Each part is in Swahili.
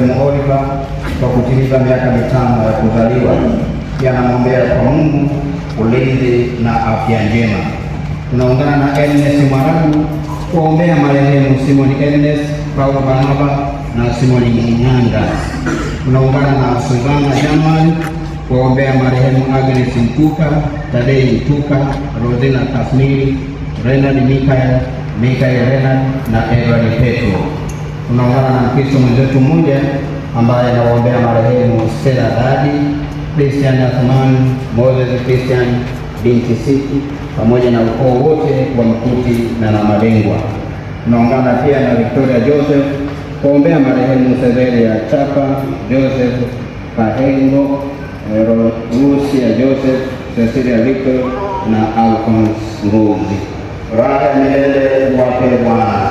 marehemu Oliver kwa kutimiza miaka 5 ya kuzaliwa. Pia namwombea kwa Mungu ulinzi na afya njema. Tunaungana na Ernest Mwarabu kuombea marehemu Simon Ernest Paulo Barnaba na Simon Nyanga. Tunaungana na Suzana Jamal kuombea marehemu Agnes Mtuka, Tadei Mtuka, Rosina Kasmiri, Renard Mikael Renard na Edward Petro. Tunaungana na Mkristo mwenzetu mmoja ambaye anaombea marehemu Stella Dadi, Christian Athman, Moses Christian binti Siki pamoja na ukoo wote wa Mkuti na Namadengwa. Tunaungana pia na Victoria Joseph kuombea marehemu Severia Chapa, Joseph Pahengo, Rusia Joseph, Cecilia Victor na Alphonse Ngozi. Raha milele wape Bwana.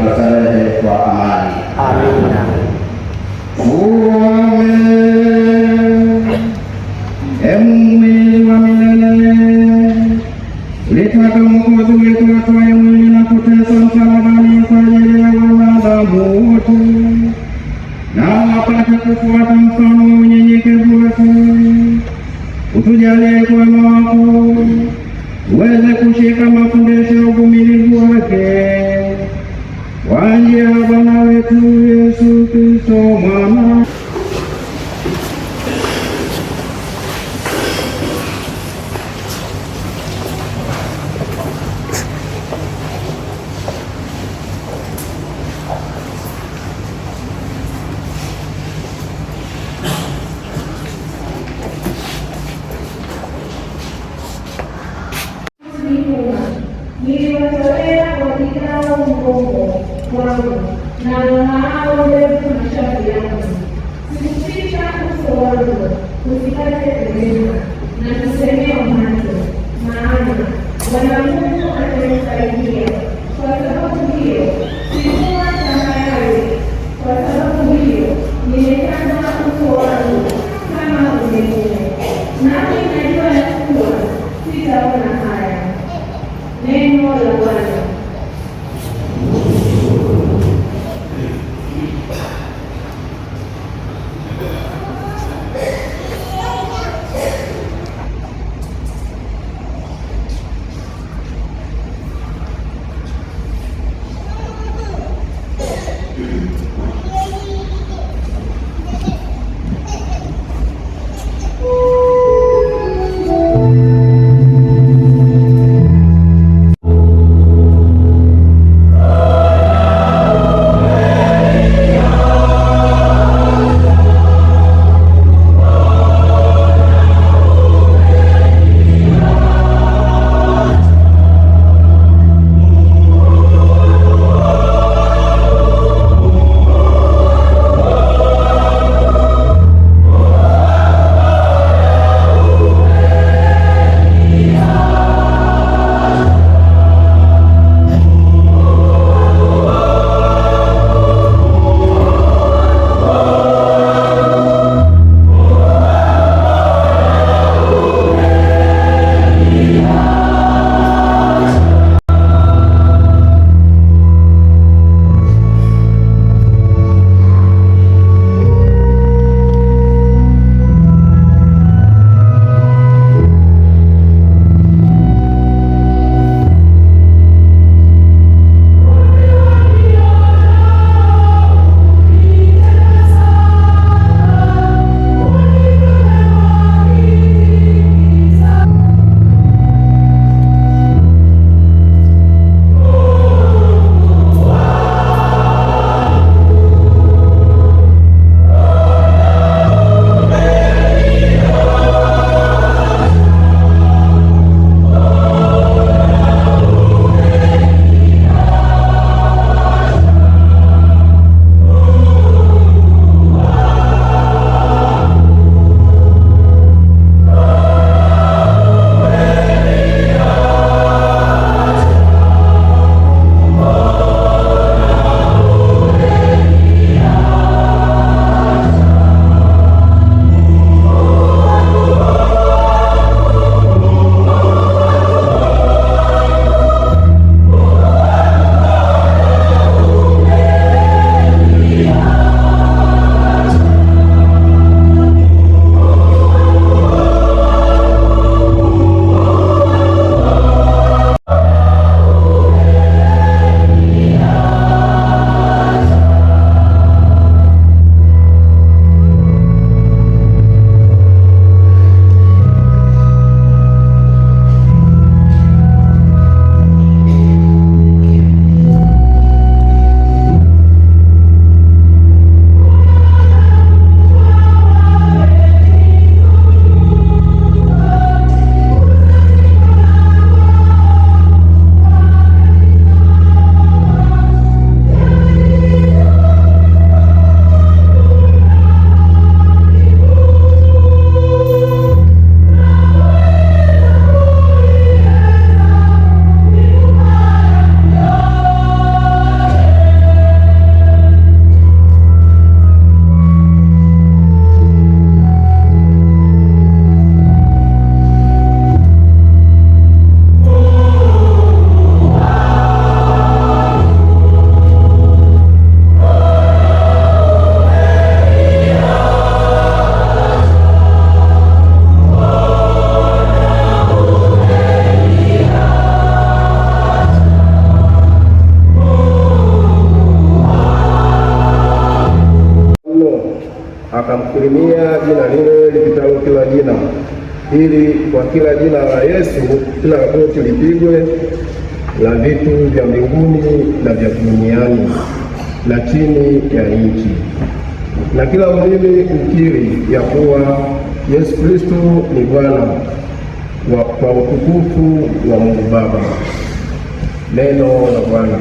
Wasamehe kwa amani. Amina. Mungu wa milele, ulitaka Mwokozi wetu atoe mwili na kuteswa msalabani kwa ajili ya wanadamu wote, nao wapate kufuata mfano wa unyenyekevu wake. Utujalie kwa wema wako uweze kushika mafundisho ya uvumilivu wake kwa njia ya Bwana wetu Yesu Kristo mwana. Niliwatolea wapigao mgongo wangu na wang'aao ndevu mashavu yangu. Sikuficha uso wangu usipate kuona na kusemewa macho, maana Bwana Mungu atanisaidia. Kwa sababu hiyo sikuwa tambarare, kwa sababu hiyo nimekaza uso wangu kama umeme, nami najua ya kuwa sitaona haya. Neno la Bwana. akamkirimia jina lile lipitalo kila jina, ili kwa kila jina la Yesu kila goti lipigwe, la vitu vya mbinguni na vya duniani na chini ya nchi, na kila ulimi ukiri ya kuwa Yesu Kristo ni Bwana, kwa utukufu wa Mungu Baba. Neno la Bwana.